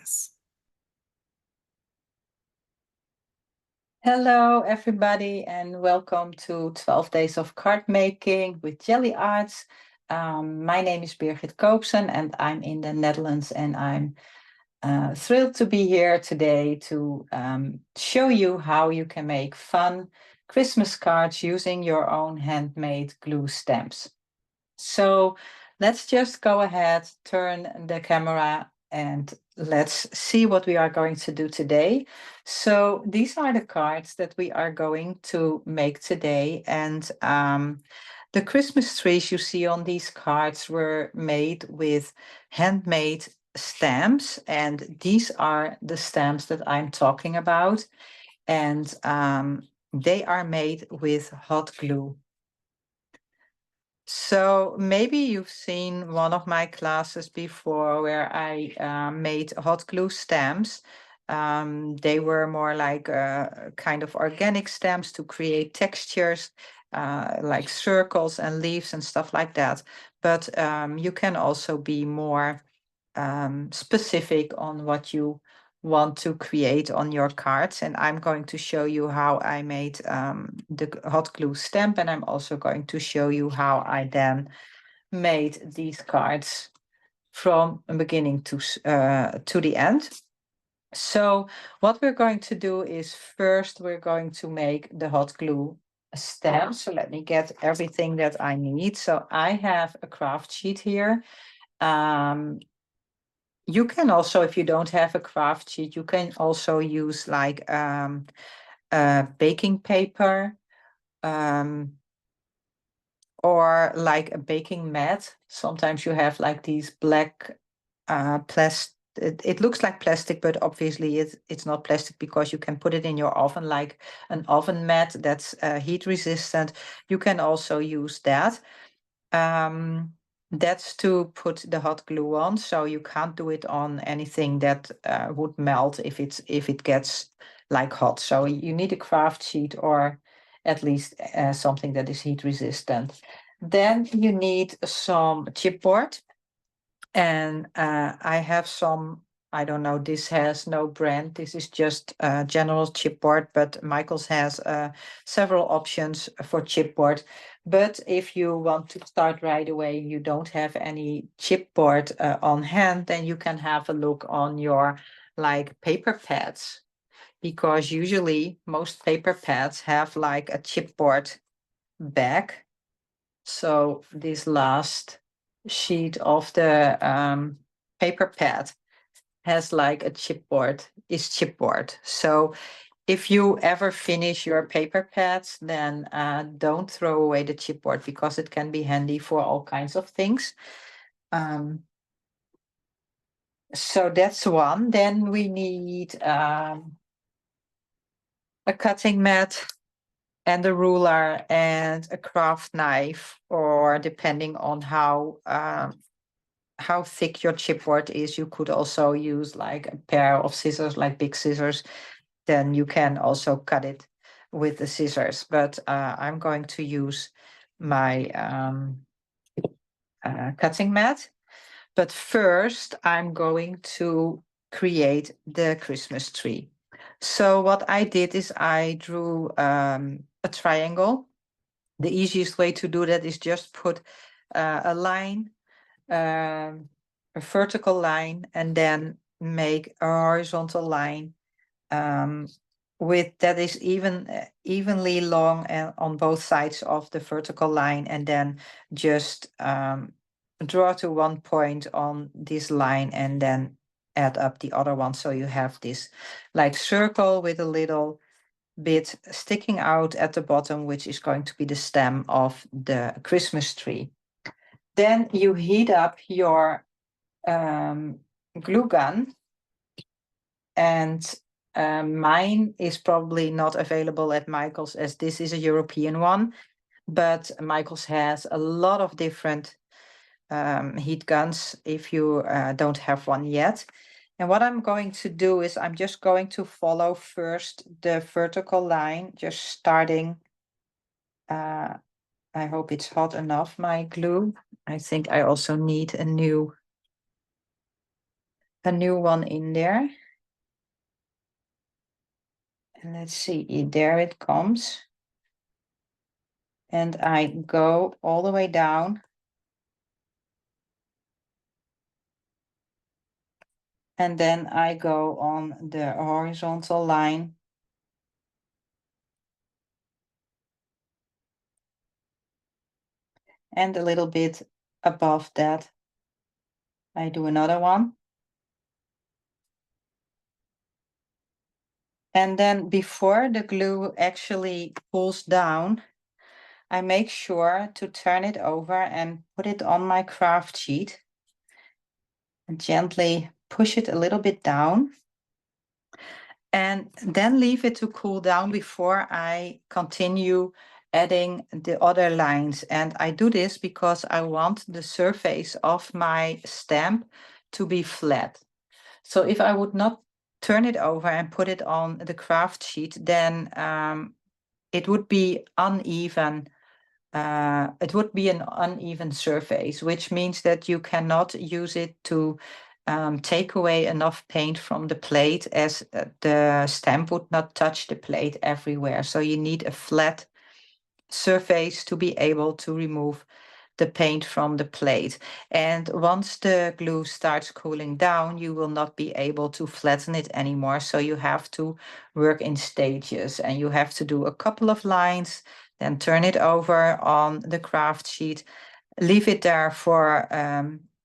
class. Hello, everybody, and welcome to 12 Days of Card Making with Gelli Arts. My name is Birgit Koopsen, and I'm in the Netherlands, and I'm thrilled to be here today to show you how you can make fun Christmas cards using your own handmade glue stamps. So let's just go ahead, turn the camera, and let's see what we are going to do today. So these are the cards that we are going to make today. And the Christmas trees you see on these cards were made with handmade stamps. And these are the stamps that I'm talking about. And they are made with hot glue. So maybe you've seen one of my classes before where I made hot glue stamps. They were more like kind of organic stamps to create textures, like circles and leaves and stuff like that. But you can also be more specific on what you want to create on your cards. And I'm going to show you how I made the hot glue stamp, and I'm also going to show you how I then made these cards from the beginning to the end. So what we're going to do is first we're going to make the hot glue stamp. So let me get everything that I need. So I have a craft sheet here. You can also, if you don't have a craft sheet, you can also use like baking paper or like a baking mat. Sometimes you have like these black plastic. It looks like plastic, but obviously it's not plastic because you can put it in your oven like an oven mat that's heat resistant. You can also use that. That's to put the hot glue on, so you can't do it on anything that would melt if it gets like hot. So you need a craft sheet or at least something that is heat resistant. Then you need some chipboard, and I have some. I don't know, this has no brand. This is just a general chipboard, but Michaels has several options for chipboard. But if you want to start right away, you don't have any chipboard on hand, then you can have a look on your like paper pads, because usually most paper pads have like a chipboard back. So this last sheet of the paper pad has like a chipboard. So if you ever finish your paper pads, then don't throw away the chipboard because it can be handy for all kinds of things. So that's one. Then we need a cutting mat and a ruler and a craft knife, or depending on how thick your chipboard is, you could also use like a pair of scissors, like big scissors. Then you can also cut it with the scissors. But I'm going to use my cutting mat. But first, I'm going to create the Christmas tree. So what I did is I drew a triangle. The easiest way to do that is just put a line, a vertical line, and then make a horizontal line with that is evenly long and on both sides of the vertical line, and then just draw to one point on this line and then add up the other one, so you have this like circle with a little bit sticking out at the bottom, which is going to be the stem of the Christmas tree. Then you heat up your glue gun, and mine is probably not available at Michaels as this is a European one, but Michaels has a lot of different heat guns if you don't have one yet. And what I'm going to do is I'm just going to follow first the vertical line, just starting. I hope it's hot enough, my glue. I think I also need a new a new one in there. And let's see, there it comes. And I go all the way down. And then I go on the horizontal line. And a little bit above that, I do another one. And then before the glue actually cools down, I make sure to turn it over and put it on my craft sheet. And gently push it a little bit down. And then leave it to cool down before I continue adding the other lines. And I do this because I want the surface of my stamp to be flat. So if I would not turn it over and put it on the craft sheet, then it would be uneven. It would be an uneven surface, which means that you cannot use it to take away enough paint from the plate, as the stamp would not touch the plate everywhere. So you need a flat surface to be able to remove the paint from the plate. And once the glue starts cooling down, you will not be able to flatten it anymore. So you have to work in stages, and you have to do a couple of lines, then turn it over on the craft sheet, leave it there for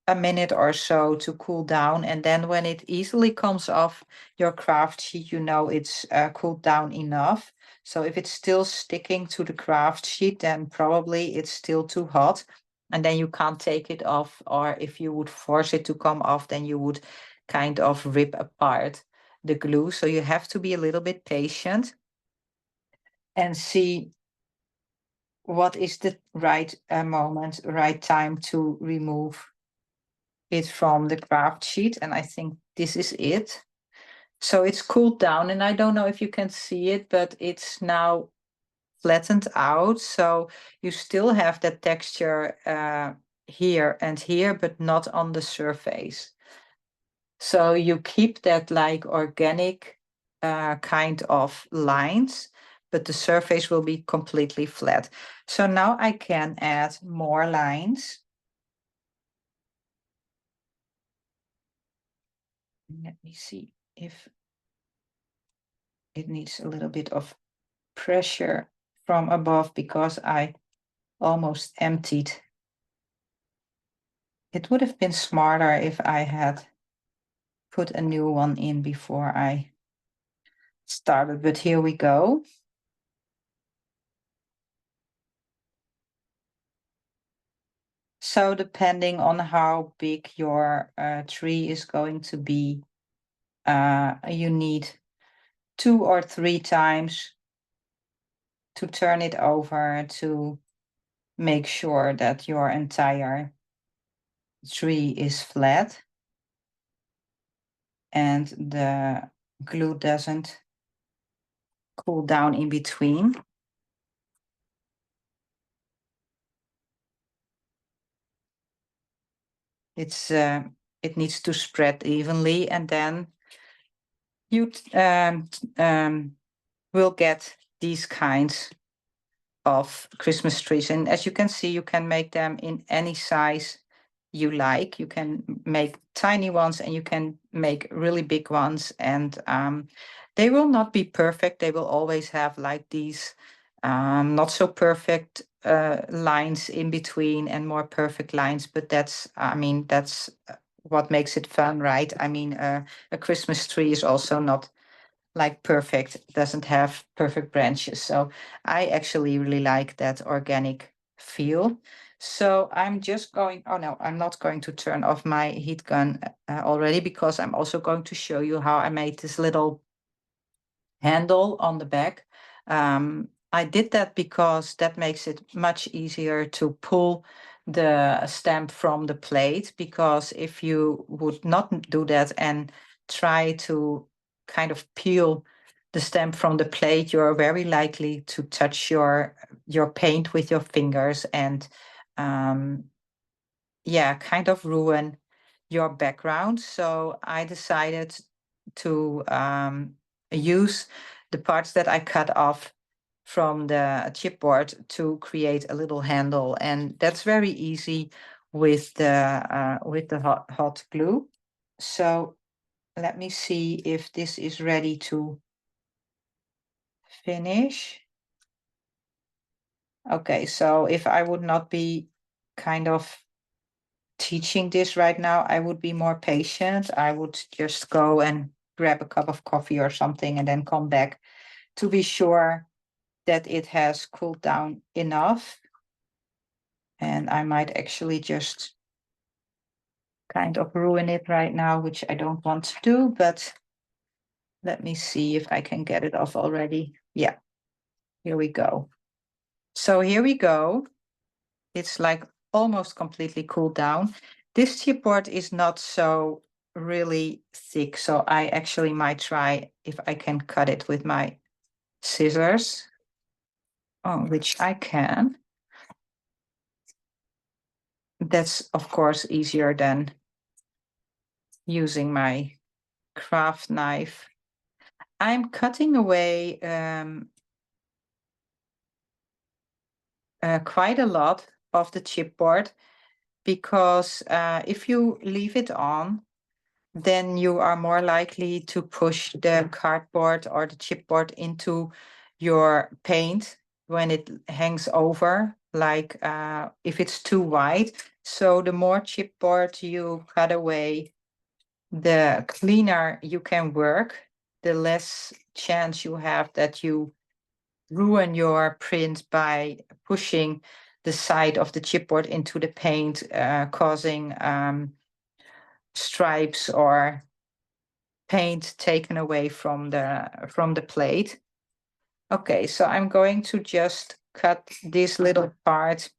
a minute or so to cool down. And then when it easily comes off your craft sheet, you know it's cooled down enough. So if it's still sticking to the craft sheet, then probably it's still too hot. And then you can't take it off. Or if you would force it to come off, then you would kind of rip apart the glue. So you have to be a little bit patient and see what is the right moment, right time to remove it from the craft sheet. And I think this is it. So it's cooled down, and I don't know if you can see it, but it's now flattened out. So you still have that texture here and here, but not on the surface. So you keep that like organic kind of lines, but the surface will be completely flat. So now I can add more lines. Let me see if it needs a little bit of pressure from above, because I almost emptied. It would have been smarter if I had put a new one in before I started, but here we go. So depending on how big your tree is going to be, you need 2 or 3 times to turn it over to make sure that your entire tree is flat and the glue doesn't cool down in between. It needs to spread evenly, and then you will get these kinds of Christmas trees. And as you can see, you can make them in any size you like. You can make tiny ones and you can make really big ones, and they will not be perfect. They will always have like these not so perfect lines in between and more perfect lines, but that's what makes it fun, right? I mean, a Christmas tree is also not like perfect, doesn't have perfect branches. So I actually really like that organic feel. So I'm just going, oh no, I'm not going to turn off my heat gun already, because I'm also going to show you how I made this little handle on the back. I did that because that makes it much easier to pull the stamp from the plate, because if you would not do that and try to kind of peel the stamp from the plate, you're very likely to touch your paint with your fingers and yeah, kind of ruin your background. So I decided to use the parts that I cut off from the chipboard to create a little handle, and that's very easy with the hot glue. So let me see if this is ready to finish. Okay, so if I would not be kind of teaching this right now, I would be more patient. I would just go and grab a cup of coffee or something and then come back to be sure that it has cooled down enough. And I might actually just kind of ruin it right now, which I don't want to do, but let me see if I can get it off already. Yeah, here we go. So here we go. It's like almost completely cooled down. This chipboard is not so really thick, so I actually might try if I can cut it with my scissors, which I can. That's of course easier than using my craft knife. I'm cutting away quite a lot of the chipboard because if you leave it on, then you are more likely to push the cardboard or the chipboard into your paint when it hangs over, like if it's too wide. So the more chipboard you cut away, the cleaner you can work, the less chance you have that you ruin your print by pushing the side of the chipboard into the paint, causing stripes or paint taken away from the plate. Okay, so I'm going to just cut this little part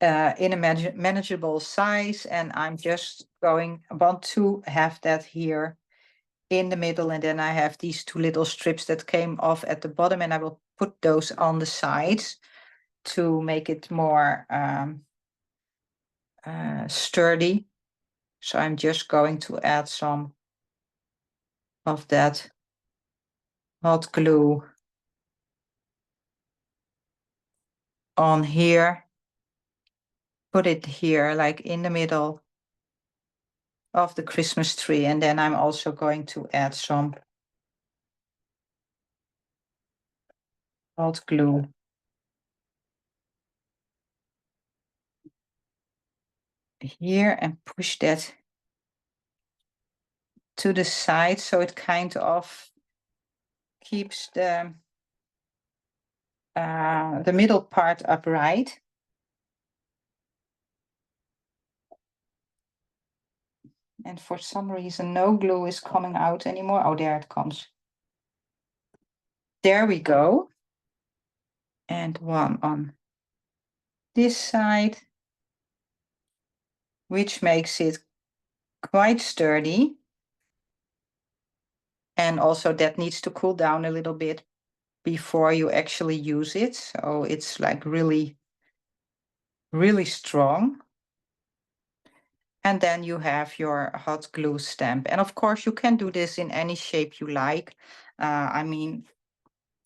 in a manageable size, and I'm just want to have that here in the middle, and then I have these two little strips that came off at the bottom, and I will put those on the sides to make it more sturdy. So I'm just going to add some of that hot glue on here, put it here like in the middle of the Christmas tree, and then I'm also going to add some hot glue here and push that to the side so it kind of keeps the middle part upright. And for some reason, no glue is coming out anymore. Oh, there it comes. There we go. And one on this side, which makes it quite sturdy. And also that needs to cool down a little bit before you actually use it. So it's like really, really strong. And then you have your hot glue stamp. And of course, you can do this in any shape you like. I mean,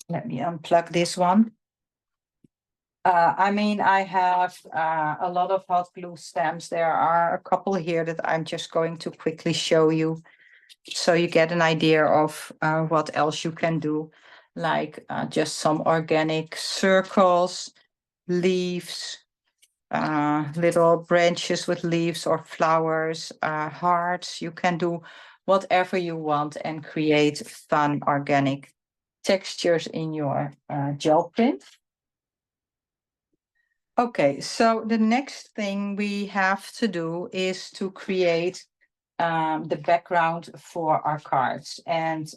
let me unplug this one. I mean, I have a lot of hot glue stamps. There are a couple here that I'm just going to quickly show you, so you get an idea of what else you can do, like just some organic circles, leaves, little branches with leaves or flowers, hearts. You can do whatever you want and create fun organic textures in your gel print. Okay, so the next thing we have to do is to create the background for our cards. And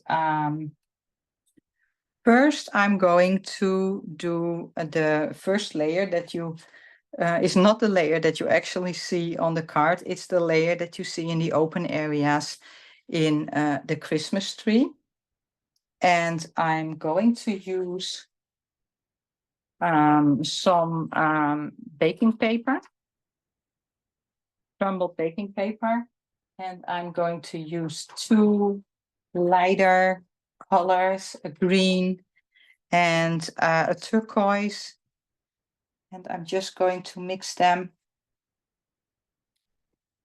first, I'm going to do the first layer that you is not the layer that you actually see on the card. It's the layer that you see in the open areas in the Christmas tree. And I'm going to use some baking paper. crumbled baking paper, and I'm going to use two lighter colors, a green and a turquoise, and I'm just going to mix them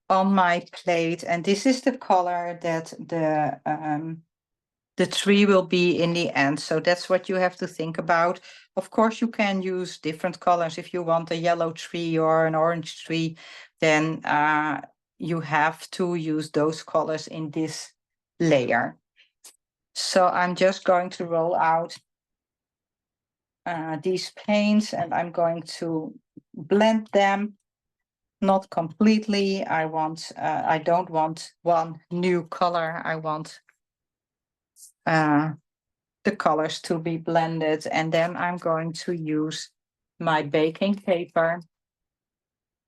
on my plate. And this is the color that the tree will be in the end. So that's what you have to think about. Of course, you can use different colors. If you want a yellow tree or an orange tree, then you have to use those colors in this layer. So I'm just going to roll out these paints, and I'm going to blend them. Not completely. I don't want one new color. I want the colors to be blended, and then I'm going to use my baking paper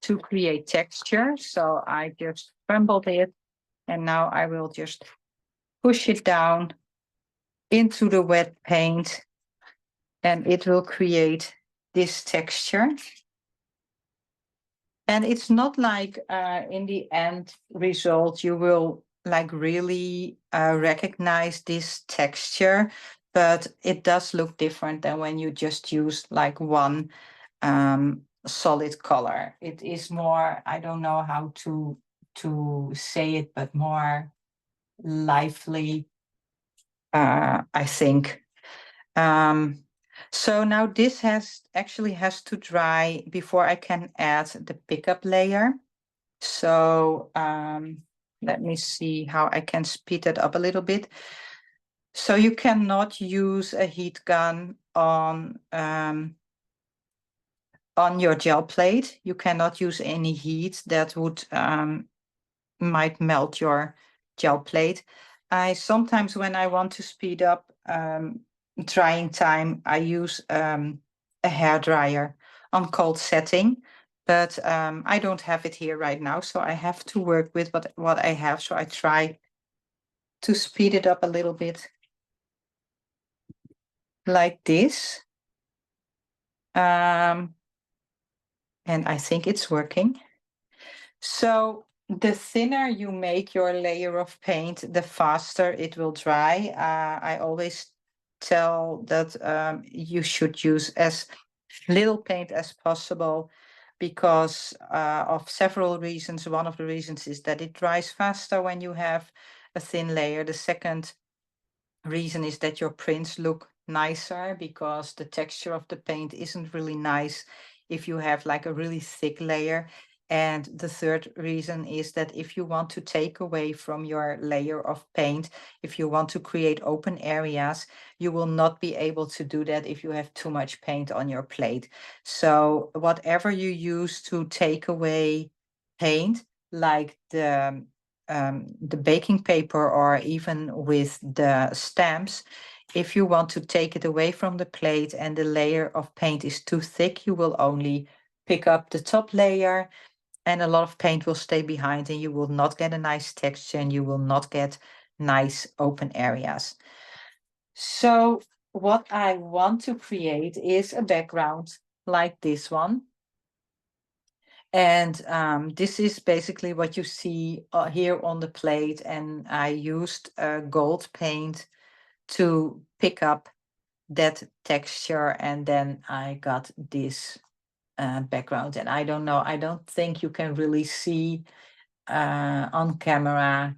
to create texture. So I just crumbled it, and now I will just push it down into the wet paint, and it will create this texture. And it's not like in the end result you will like really recognize this texture, but it does look different than when you just use like one solid color. It is more, I don't know how to say it, but more lively, I think. So now this actually has to dry before I can add the pickup layer. So let me see how I can speed it up a little bit. So you cannot use a heat gun on your gel plate. You cannot use any heat that would might melt your gel plate. I sometimes, when I want to speed up drying time, I use a hair dryer on cold setting, but I don't have it here right now, so I have to work with what I have. So I try to speed it up a little bit like this. And I think it's working. So the thinner you make your layer of paint, the faster it will dry. I always tell that you should use as little paint as possible because of several reasons. One of the reasons is that it dries faster when you have a thin layer. The second reason is that your prints look nicer because the texture of the paint isn't really nice if you have like a really thick layer. And the third reason is that if you want to take away from your layer of paint, if you want to create open areas, you will not be able to do that if you have too much paint on your plate. So whatever you use to take away paint, like the baking paper or even with the stamps, if you want to take it away from the plate and the layer of paint is too thick, you will only pick up the top layer and a lot of paint will stay behind and you will not get a nice texture and you will not get nice open areas. So what I want to create is a background like this one. And this is basically what you see here on the plate. And I used gold paint to pick up that texture. And then I got this background. And I don't know, I don't think you can really see on camera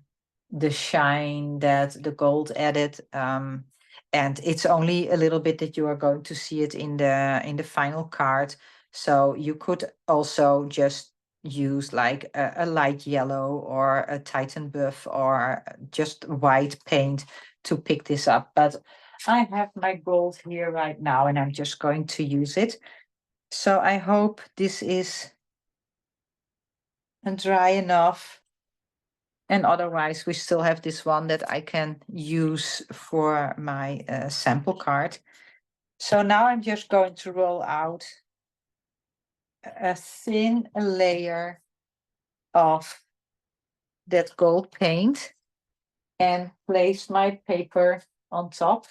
the shine that the gold added. And it's only a little bit that you are going to see it in the final card. So you could also just use like a light yellow or a Titan buff or just white paint to pick this up. But I have my gold here right now and I'm just going to use it. So I hope this is dry enough. And otherwise, we still have this one that I can use for my sample card. So now I'm just going to roll out a thin layer of that gold paint and place my paper on top.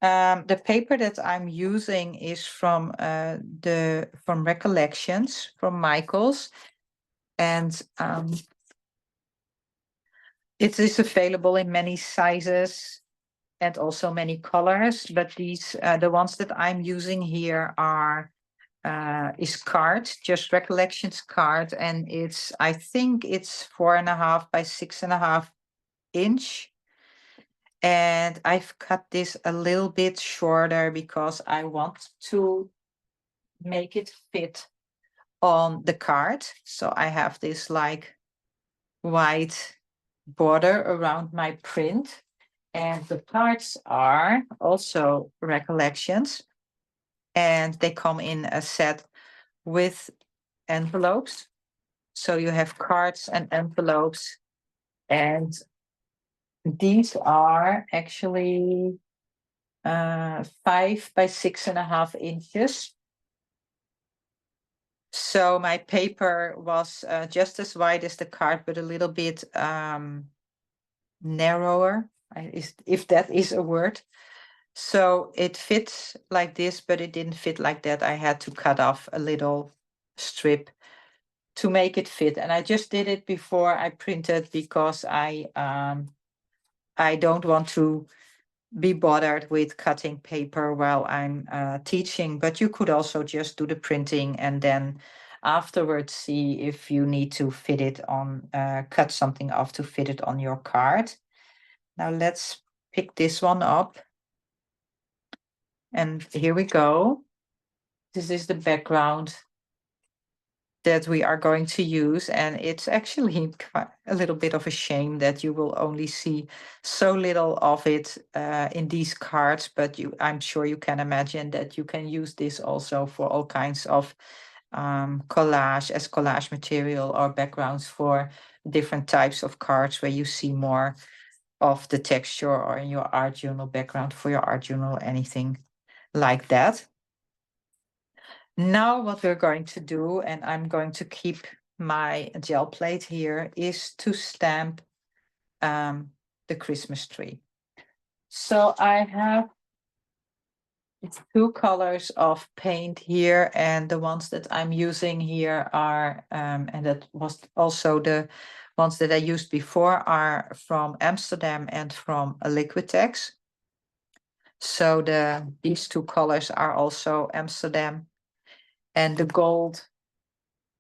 The paper that I'm using is from Recollections, from Michael's. And it is available in many sizes and also many colors, but these the ones that I'm using here are is card, just Recollections card, and I think it's 4.5 by 6.5 inch. And I've cut this a little bit shorter because I want to make it fit on the card. So I have this like white border around my print. And the cards are also Recollections. And they come in a set with envelopes. So you have cards and envelopes. And these are actually 5 by 6.5 inches. So my paper was just as wide as the card, but a little bit narrower, if that is a word. So it fits like this, but it didn't fit like that. I had to cut off a little strip to make it fit. And I just did it before I printed because I don't want to be bothered with cutting paper while I'm teaching, but you could also just do the printing and then afterwards see if you need to fit it on, cut something off to fit it on your card. Now let's pick this one up. And here we go. This is the background that we are going to use, and it's actually a little bit of a shame that you will only see so little of it in these cards, but I'm sure you can imagine that you can use this also for all kinds of collage as collage material or backgrounds for different types of cards where you see more of the texture, or in your art journal background for your art journal, anything like that. Now what we're going to do, and I'm going to keep my gel plate here, is to stamp the Christmas tree. So I have 2 colors of paint here, and the ones that I'm using here are, and that was also the ones that I used before, are from Amsterdam and from Liquitex. So these 2 colors are also Amsterdam. And the gold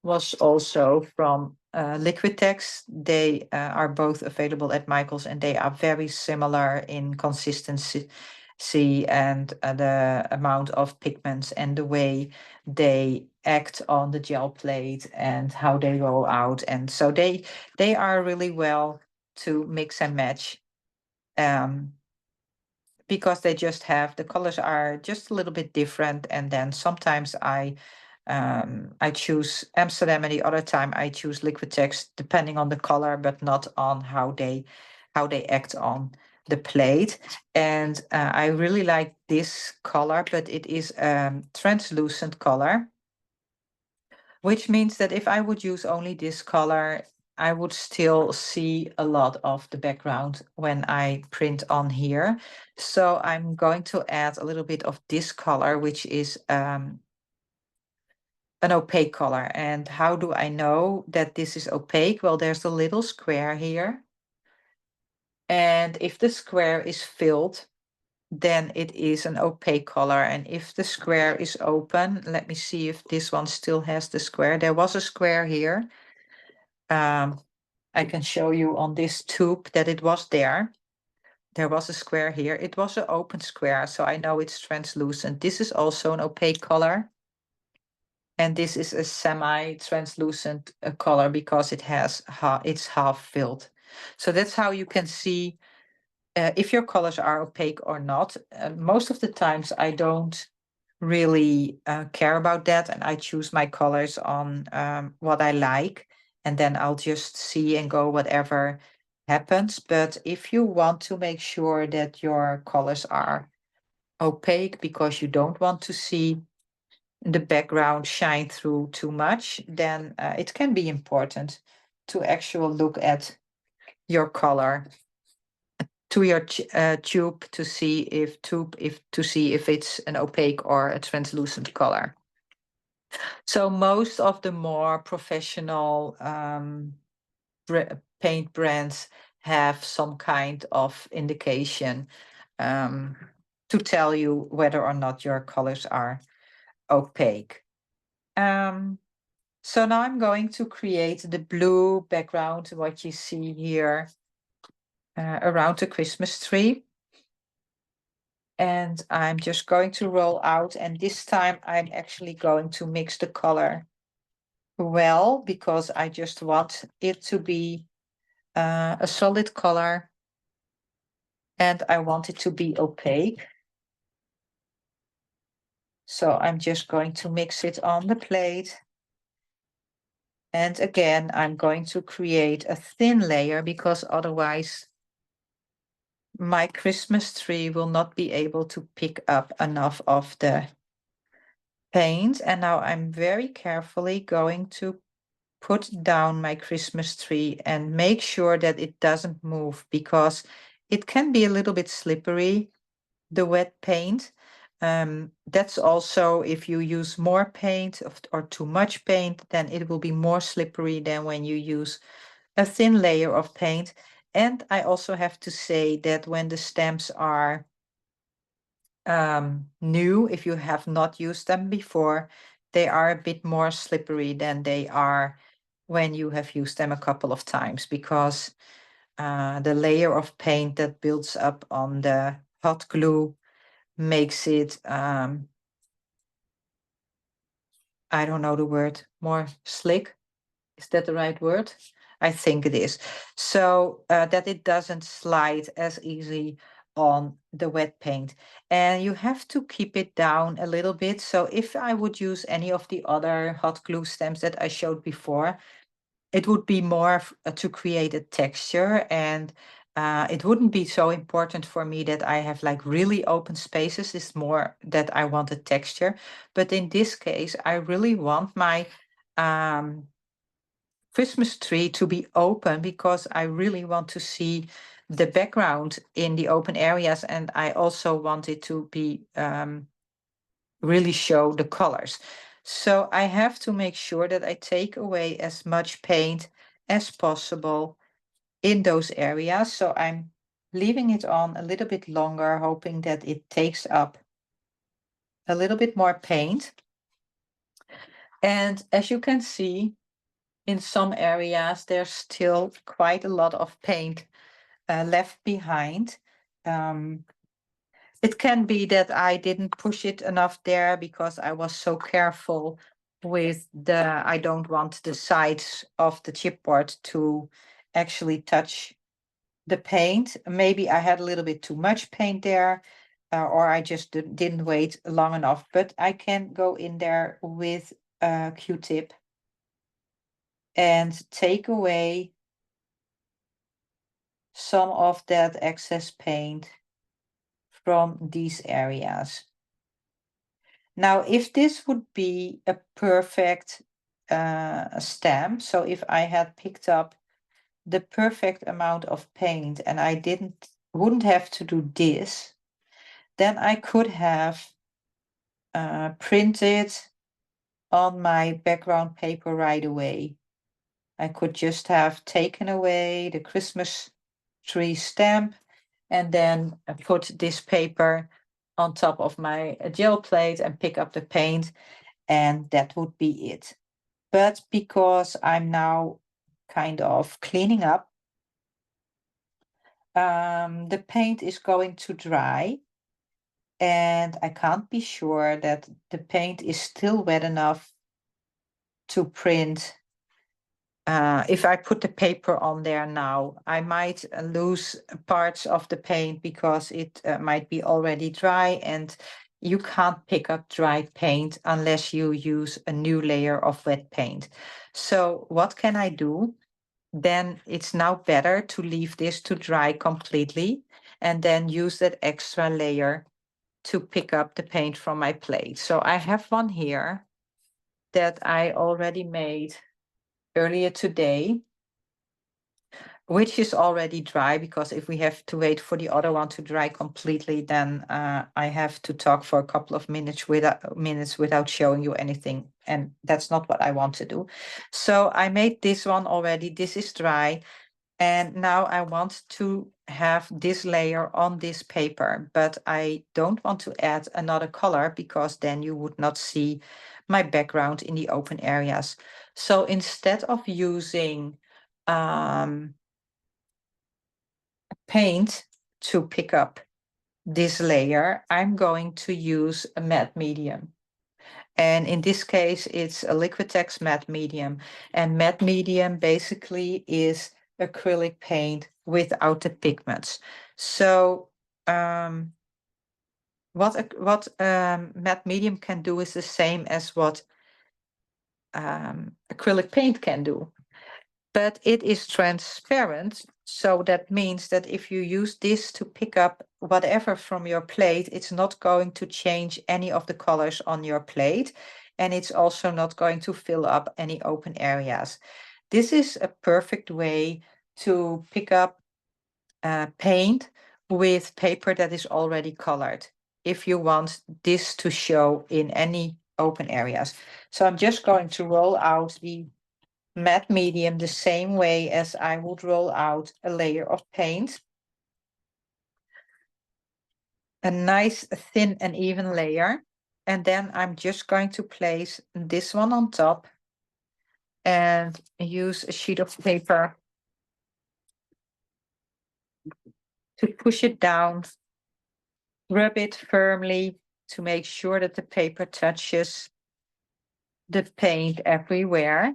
was also from Liquitex. They are both available at Michael's, and they are very similar in consistency and the amount of pigments and the way they act on the gel plate and how they roll out. And so they are really well to mix and match. Because they just have, the colors are just a little bit different, and then sometimes I choose Amsterdam, and the other time I choose Liquitex, depending on the color, but not on how they act on the plate. And I really like this color, but it is translucent color, which means that if I would use only this color, I would still see a lot of the background when I print on here. So I'm going to add a little bit of this color, which is an opaque color. And how do I know that this is opaque? Well, there's a little square here. And if the square is filled, then it is an opaque color. And if the square is open, let me see if this one still has the square. There was a square here. I can show you on this tube that it was there. There was a square here. It was an open square, so I know it's translucent. This is also an opaque color. And this is a semi-translucent color because it's half filled. So that's how you can see if your colors are opaque or not. Most of the times I don't really care about that, and I choose my colors on what I like, and then I'll just see and go whatever happens. But if you want to make sure that your colors are opaque because you don't want to see the background shine through too much, then it can be important to actually look at your color to your tube to see if it's an opaque or a translucent color. So most of the more professional paint brands have some kind of indication to tell you whether or not your colors are opaque. So now I'm going to create the blue background, what you see here around the Christmas tree. And I'm just going to roll out, and this time I'm actually going to mix the color well, because I just want it to be a solid color, and I want it to be opaque. So I'm just going to mix it on the plate. And again, I'm going to create a thin layer, because otherwise my Christmas tree will not be able to pick up enough of the paint. And now I'm very carefully going to put down my Christmas tree and make sure that it doesn't move, because it can be a little bit slippery, the wet paint. That's also, if you use more paint or too much paint, then it will be more slippery than when you use a thin layer of paint. And I also have to say that when the stamps are new, if you have not used them before, they are a bit more slippery than they are when you have used them a couple of times, because the layer of paint that builds up on the hot glue makes it, I don't know the word, more slick. Is that the right word? I think it is. So that it doesn't slide as easy on the wet paint. And you have to keep it down a little bit. So if I would use any of the other hot glue stamps that I showed before, it would be more to create a texture, and it wouldn't be so important for me that I have like really open spaces. It's more that I want a texture. But in this case, I really want my Christmas tree to be open, because I really want to see the background in the open areas, and I also want it to be really show the colors. So I have to make sure that I take away as much paint as possible in those areas. So I'm leaving it on a little bit longer, hoping that it takes up a little bit more paint. And as you can see, in some areas, there's still quite a lot of paint left behind. It can be that I didn't push it enough there, because I was so careful with I don't want the sides of the chipboard to actually touch the paint. Maybe I had a little bit too much paint there, or I just didn't wait long enough. But I can go in there with a Q-tip and take away some of that excess paint from these areas. Now, if this would be a perfect stamp, so if I had picked up the perfect amount of paint and I wouldn't have to do this, then I could have printed on my background paper right away. I could just have taken away the Christmas tree stamp and then put this paper on top of my gel plate and pick up the paint, and that would be it. But because I'm now kind of cleaning up, the paint is going to dry, and I can't be sure that the paint is still wet enough to print. If I put the paper on there now, I might lose parts of the paint, because it might be already dry, and you can't pick up dry paint unless you use a new layer of wet paint. So what can I do? Then it's now better to leave this to dry completely and then use that extra layer to pick up the paint from my plate. So I have one here that I already made earlier today which is already dry, because if we have to wait for the other one to dry completely, then I have to talk for a couple of minutes without showing you anything, and that's not what I want to do. So I made this one already. This is dry, and now I want to have this layer on this paper, but I don't want to add another color, because then you would not see my background in the open areas. So instead of using paint to pick up this layer, I'm going to use a matte medium. And in this case, it's a Liquitex matte medium. And matte medium basically is acrylic paint without the pigments. So what matte medium can do is the same as what acrylic paint can do. But it is transparent, so that means that if you use this to pick up whatever from your plate, it's not going to change any of the colors on your plate, and it's also not going to fill up any open areas. This is a perfect way to pick up paint with paper that is already colored, if you want this to show in any open areas. So I'm just going to roll out the matte medium the same way as I would roll out a layer of paint. A nice thin and even layer. And then I'm just going to place this one on top and use a sheet of paper to push it down, rub it firmly to make sure that the paper touches the paint everywhere.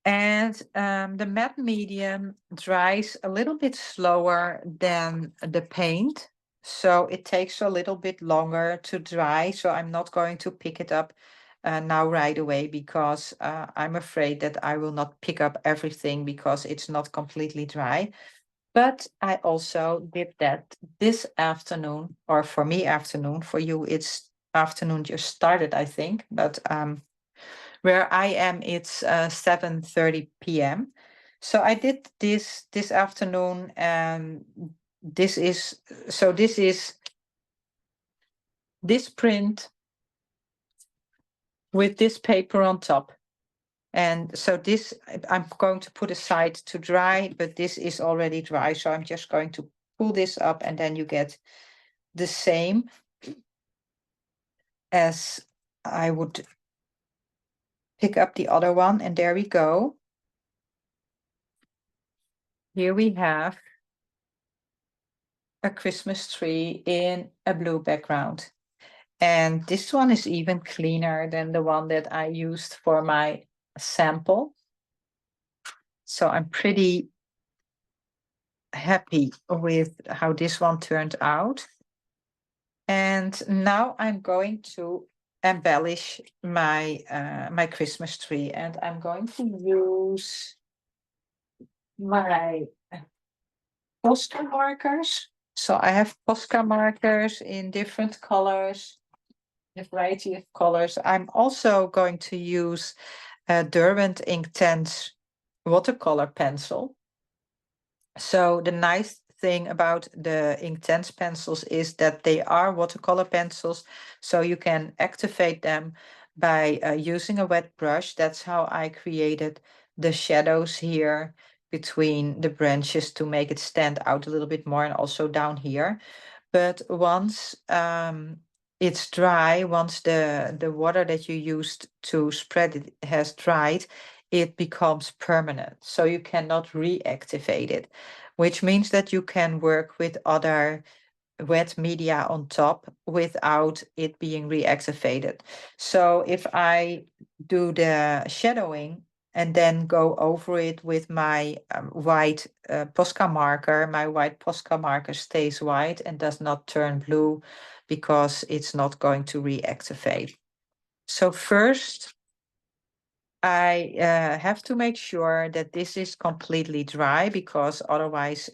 And the matte medium dries a little bit slower than the paint, so it takes a little bit longer to dry. So I'm not going to pick it up now right away, because I'm afraid that I will not pick up everything because it's not completely dry. But I also did that this afternoon, or for me afternoon, for you it's afternoon just started, I think, but where I am, it's 7:30 p.m. So I did this afternoon, and this is this print with this paper on top. And so this I'm going to put aside to dry, but this is already dry. So I'm just going to pull this up, and then you get the same as I would pick up the other one. And there we go. Here we have a Christmas tree in a blue background. And this one is even cleaner than the one that I used for my sample. So I'm pretty happy with how this one turned out. And now I'm going to embellish my my Christmas tree, and I'm going to use my Posca markers. So I have Posca markers in different colors, a variety of colors. I'm also going to use Derwent Inktense watercolor pencil. So the nice thing about the Inktense pencils is that they are watercolor pencils, so you can activate them by using a wet brush. That's how I created the shadows here between the branches to make it stand out a little bit more, and also down here. But once it's dry, once the water that you used to spread it has dried, it becomes permanent. So you cannot reactivate it, which means that you can work with other wet media on top without it being reactivated. So if I do the shadowing and then go over it with my white Posca marker, my white Posca marker stays white and does not turn blue, because it's not going to reactivate. So first, I have to make sure that this is completely dry, because otherwise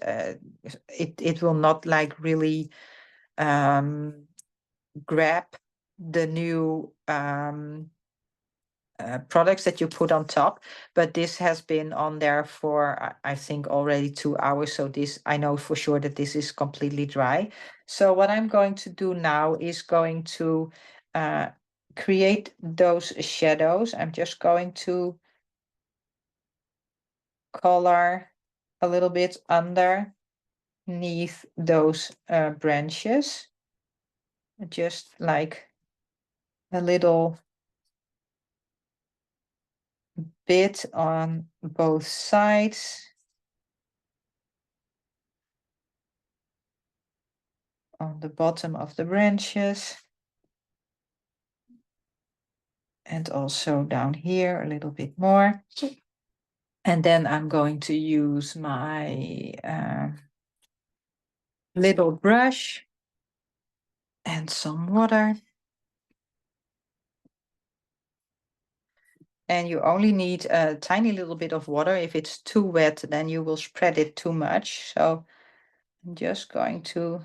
it will not like really grab the new products that you put on top, but this has been on there for I think already 2 hours, so this I know for sure that this is completely dry. So what I'm going to do now is going to create those shadows. I'm just going to color a little bit underneath those branches, just like a little bit on both sides, on the bottom of the branches, and also down here a little bit more. And then I'm going to use my little brush and some water. And you only need a tiny little bit of water. If it's too wet, then you will spread it too much. So I'm just going to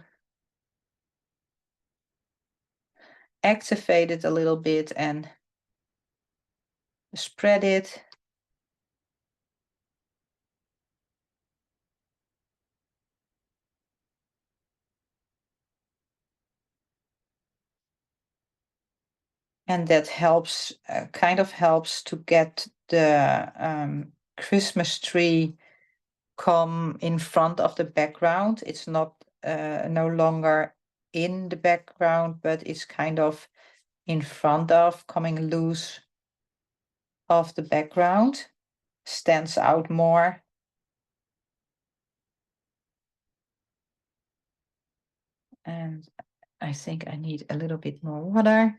activate it a little bit and spread it. And that helps, kind of helps to get the Christmas tree come in front of the background. It's not no longer in the background, but it's kind of in front of, coming loose of the background, stands out more. And I think I need a little bit more water.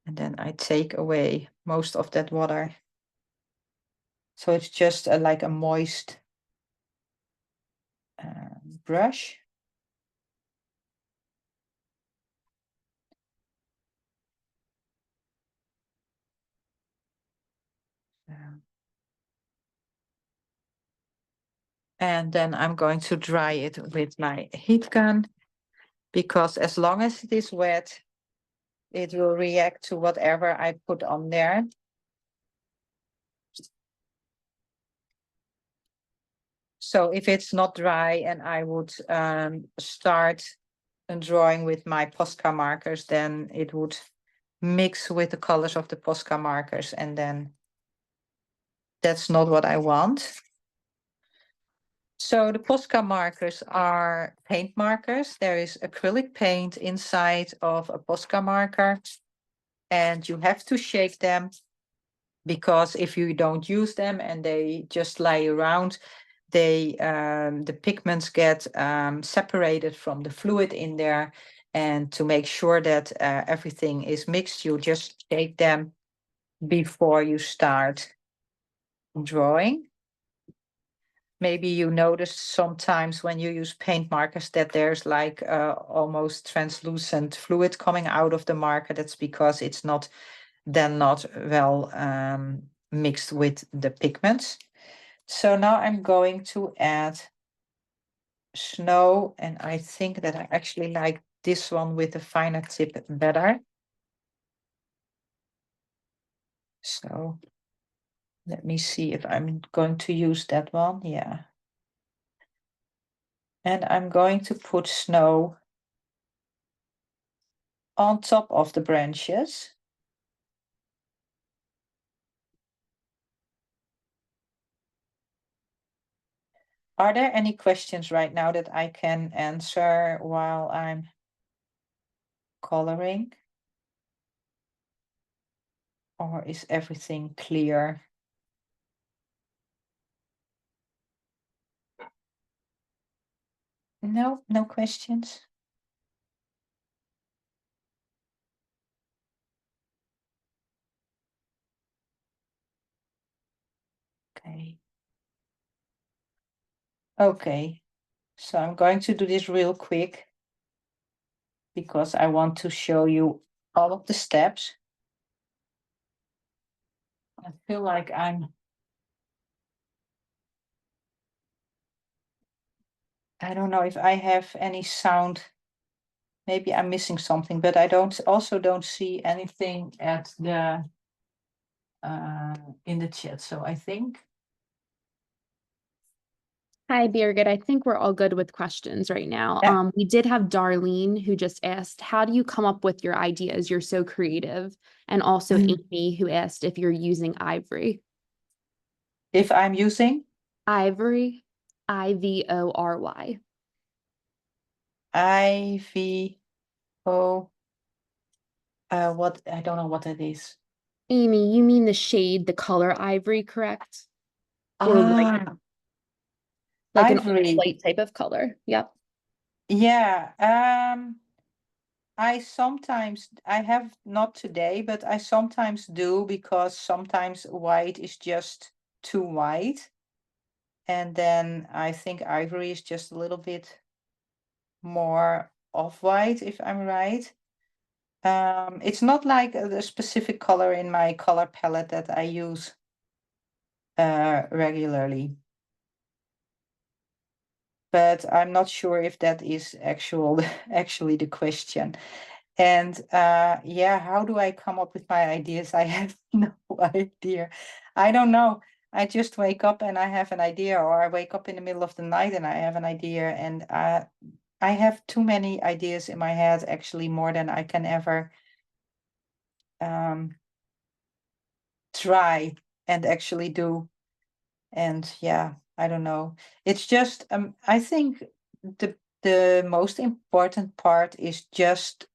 And then I take away most of that water. So it's just like a moist brush. And then I'm going to dry it with my heat gun, because as long as it is wet, it will react to whatever I put on there. So if it's not dry and I would start drawing with my Posca markers, then it would mix with the colors of the Posca markers, and then that's not what I want. So the Posca markers are paint markers. There is acrylic paint inside of a Posca marker, and you have to shake them, because if you don't use them and they just lie around, they the pigments get separated from the fluid in there. And to make sure that everything is mixed, you just shake them before you start drawing. Maybe you notice sometimes when you use paint markers that there's like almost translucent fluid coming out of the marker. That's because it's not well mixed with the pigments. So now I'm going to add snow, and I think that I actually like this one with the finer tip better. So let me see if I'm going to use that one. Yeah. And I'm going to put snow on top of the branches. Are there any questions right now that I can answer while I'm coloring? Or is everything clear? No, no questions. Okay. Okay, so I'm going to do this real quick because I want to show you all of the steps. I feel like I don't know if I have any sound. Maybe I'm missing something, but I also don't see anything at the in the chat. So I think. Hi, Birgit. I think we're all good with questions right now. Yeah. We did have Darlene who just asked, how do you come up with your ideas? You're so creative. And also Amy who asked if you're using ivory. If I'm using? Ivory, I-V-O-R-Y. I-V-O. What? I don't know what that is. Amy, you mean the shade, the color ivory, correct? Or like Ivory. an white type of color. Yep. Yeah. I have not today, but I sometimes do because sometimes white is just too white. And then I think ivory is just a little bit more off-white, if I'm right. It's not like a specific color in my color palette that I use regularly. But I'm not sure if that is actually the question. And yeah, how do I come up with my ideas? I have no idea. I don't know. I just wake up and I have an idea, or I wake up in the middle of the night and I have an idea. And I have too many ideas in my head, actually, more than I can ever try and actually do. And yeah, I don't know. It's just I think the most important part is just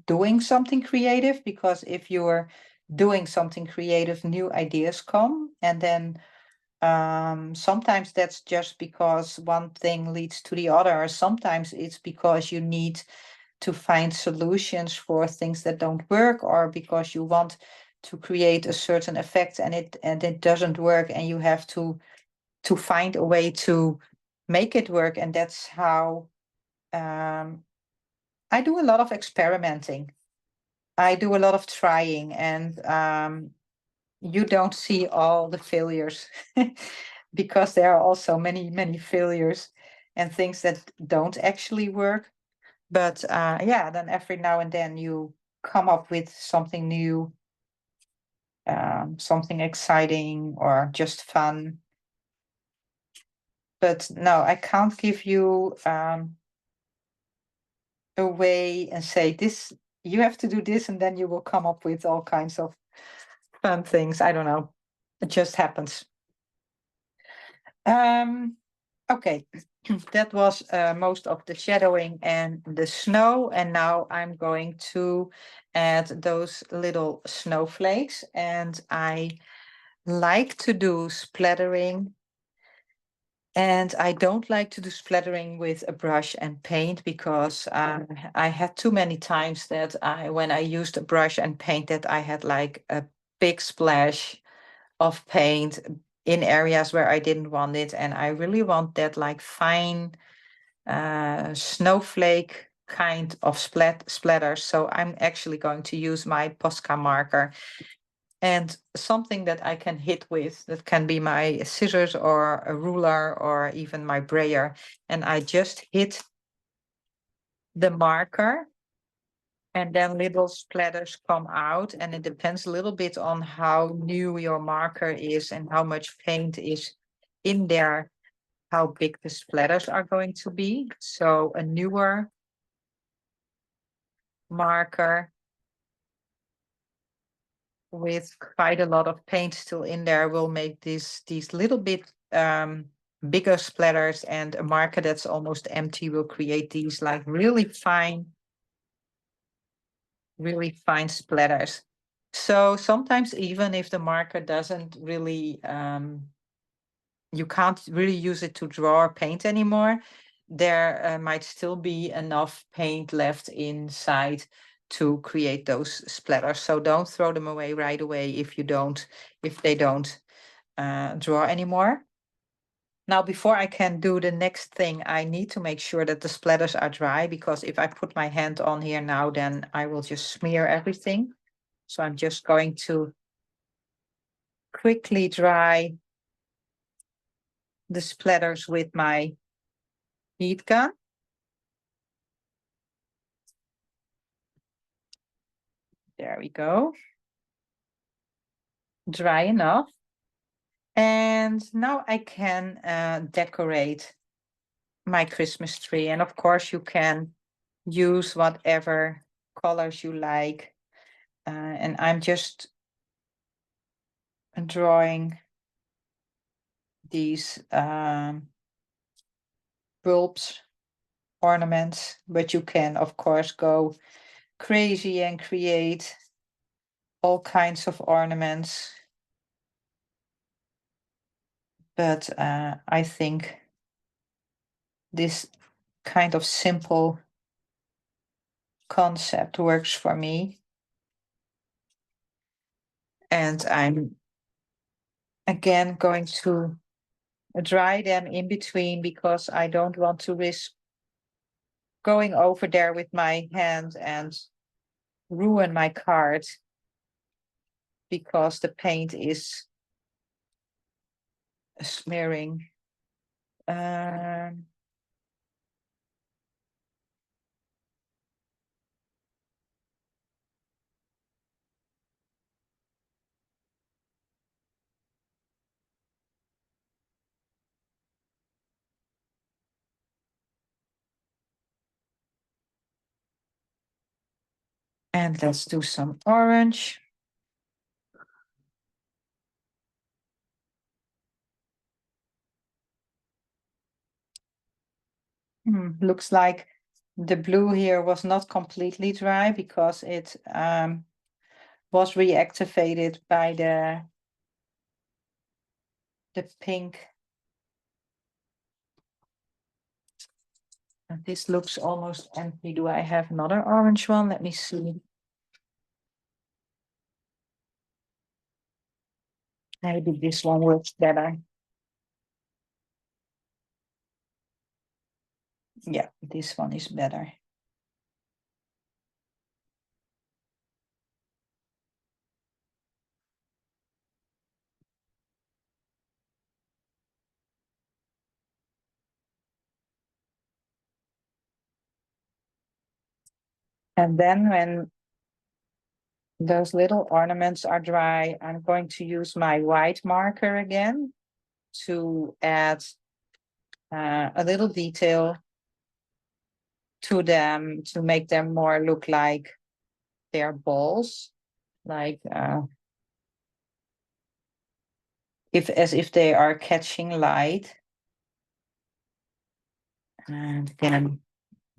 doing something creative, because if you're doing something creative, new ideas come. And then sometimes that's just because one thing leads to the other, or sometimes it's because you need to find solutions for things that don't work, or because you want to create a certain effect and it doesn't work, and you have to find a way to make it work. And that's how I do a lot of experimenting. I do a lot of trying, and you don't see all the failures because there are also many failures and things that don't actually work. But yeah, then every now and then you come up with something new, something exciting or just fun. But no, I can't give you a way and say this, you have to do this, and then you will come up with all kinds of fun things. I don't know. It just happens. Okay, that was most of the shadowing and the snow. And now I'm going to add those little snowflakes. And I like to do splattering. And I don't like to do splattering with a brush and paint, because I had too many times that when I used a brush and paint, that I had like a big splash of paint in areas where I didn't want it. And I really want that like fine snowflake kind of splatter. So I'm actually going to use my Posca marker. And something that I can hit with, that can be my scissors or a ruler or even my brayer. And I just hit the marker, and then little splatters come out. And it depends a little bit on how new your marker is and how much paint is in there, how big the splatters are going to be. So a newer marker with quite a lot of paint still in there will make these little bit bigger splatters, and a marker that's almost empty will create these like really fine splatters. So sometimes even if the marker doesn't really you can't really use it to draw or paint anymore, there might still be enough paint left inside to create those splatters. So don't throw them away right away if they don't draw anymore. Now, before I can do the next thing, I need to make sure that the splatters are dry, because if I put my hand on here now, then I will just smear everything. So I'm just going to quickly dry the splatters with my heat gun. There we go. dry enough. And now I can decorate my Christmas tree. And of course you can use whatever colors you like. And I'm just drawing these bulbs, ornaments, but you can of course go crazy and create all kinds of ornaments. But I think this kind of simple concept works for me. And I'm again going to dry them in between because I don't want to risk going over there with my hand and ruin my card because the paint is smearing. And let's do some orange. Looks like the blue here was not completely dry because it was reactivated by the pink. And this looks almost empty. Do I have another orange one? Let me see. Maybe this one works better. Yeah, this one is better. And then when those little ornaments are dry, I'm going to use my white marker again to add a little detail to them to make them more look like they're balls, like as if they are catching light. And again,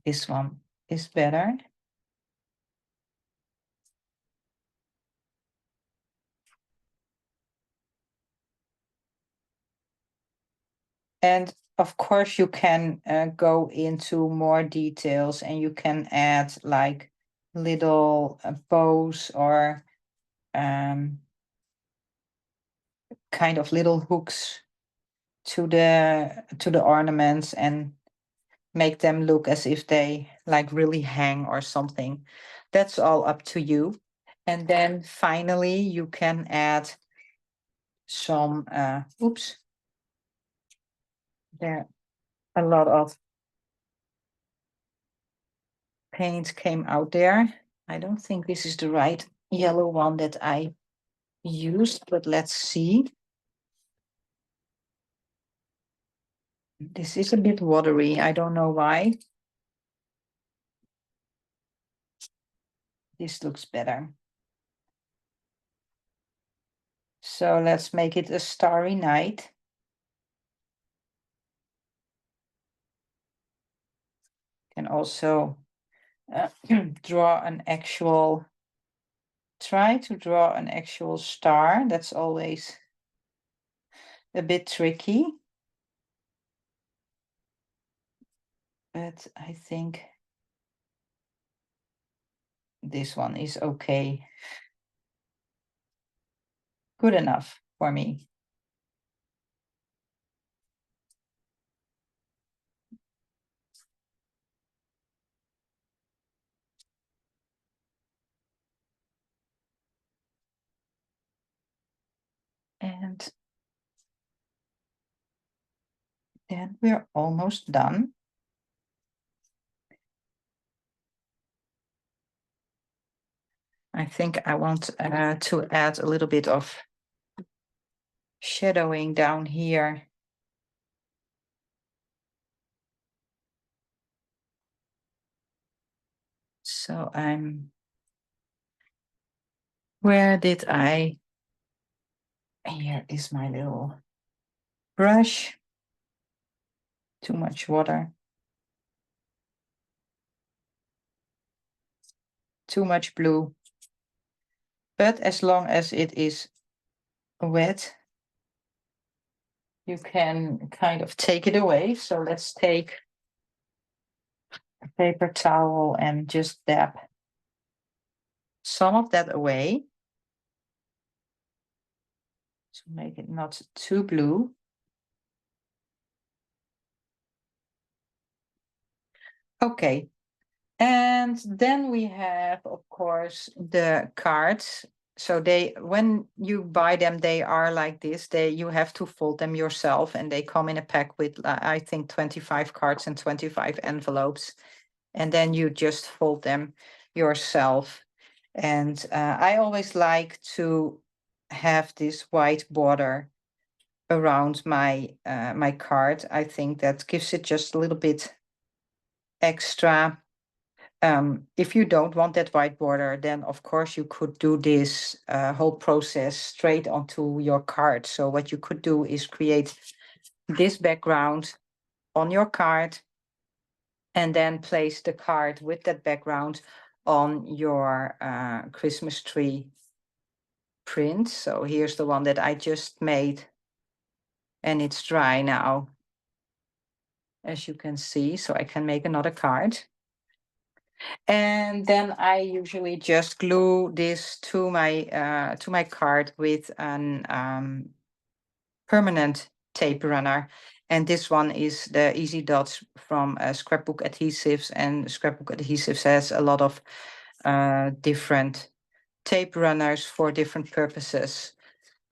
this one is better. And of course, you can go into more details and you can add like little bows or kind of little hooks to the ornaments and make them look as if they like really hang or something. That's all up to you. And then finally, you can add some, oops, there a lot of paint came out there. I don't think this is the right yellow one that I used, but let's see. This is a bit watery. I don't know why. This looks better. So let's make it a starry night. Can also draw an actual, try to draw an actual star. That's always a bit tricky. But I think this one is okay. Good enough for me. And then we're almost done. I think I want to add a little bit of shadowing down here. So where did I, here is my little brush. Too much water. Too much blue. But as long as it is wet, you can kind of take it away. So let's take a paper towel and just dab some of that away to make it not too blue. Okay, and then we have, of course, the cards. So they, when you buy them, they are like this. You have to fold them yourself, and they come in a pack with, I think, 25 cards and 25 envelopes. And then you just fold them yourself. And I always like to have this white border around my my card. I think that gives it just a little bit extra. If you don't want that white border, then of course you could do this whole process straight onto your card. So what you could do is create this background on your card and then place the card with that background on your Christmas tree print. So here's the one that I just made, and it's dry now, as you can see. So I can make another card. And then I usually just glue this to my card with an permanent tape runner. And this one is the Easy Dots from Scrapbook Adhesives. And Scrapbook Adhesives has a lot of different tape runners for different purposes.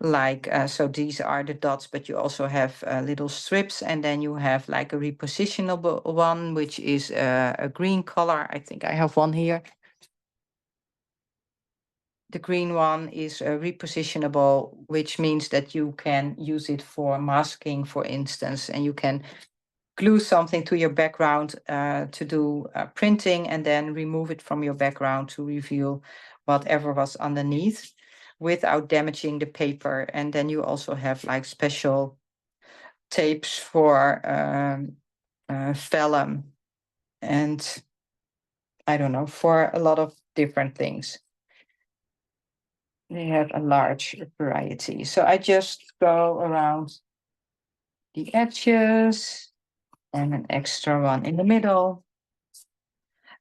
Like, so these are the dots, but you also have little strips, and then you have like a repositionable one, which is a green color. I think I have one here. The green one is repositionable, which means that you can use it for masking, for instance, and you can glue something to your background to do printing, and then remove it from your background to reveal whatever was underneath without damaging the paper. And then you also have like special tapes for vellum, and I don't know, for a lot of different things. They have a large variety. So I just go around the edges and an extra one in the middle.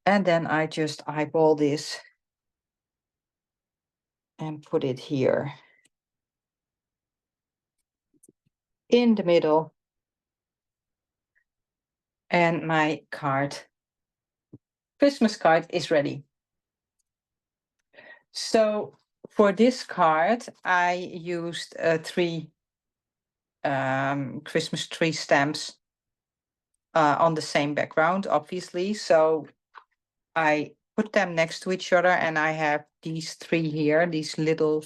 And then I just eyeball this and put it here in the middle. And my card, Christmas card, is ready. So for this card, I used 3 Christmas tree stamps on the same background, obviously. So I put them next to each other, and I have these 3 here, these little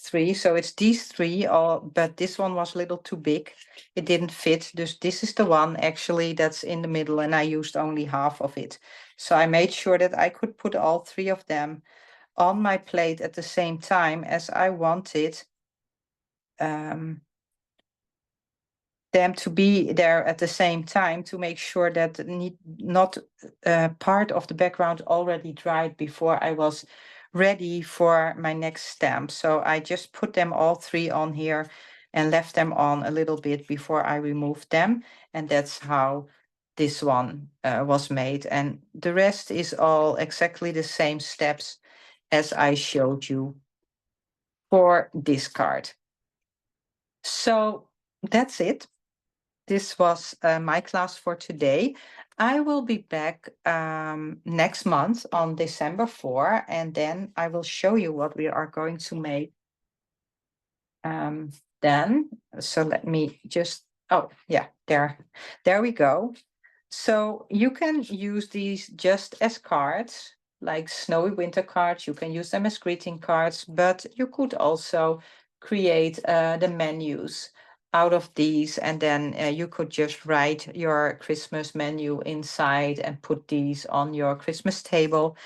3. So it's these 3, but this one was a little too big. It didn't fit. This is the one actually that's in the middle, and I used only half of it. So I made sure that I could put all 3 of them on my plate at the same time, as I wanted them to be there at the same time, to make sure that not part of the background already dried before I was ready for my next stamp. So I just put them all 3 on here and left them on a little bit before I removed them. And that's how this one was made. And the rest is all exactly the same steps as I showed you for this card. So that's it. This was my class for today. I will be back next month on December 4, and then I will show you what we are going to make then. So let me just, oh yeah, there we go. So you can use these just as cards, like snowy winter cards. You can use them as greeting cards, but you could also create the menus out of these, and then you could just write your Christmas menu inside and put these on your Christmas table.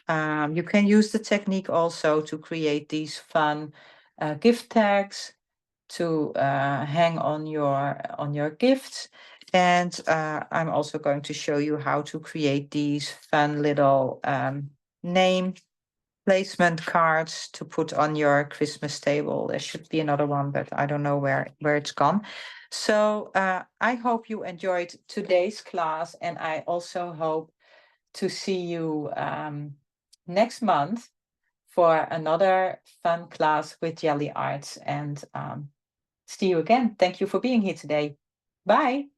You can use the technique also to create these fun gift tags to hang on your gifts. And I'm also going to show you how to create these fun little name placement cards to put on your Christmas table. There should be another one, but I don't know where it's gone. So I hope you enjoyed today's class, and I also hope to see you next month for another fun class with Gelli Arts. And see you again. Thank you for being here today. Bye.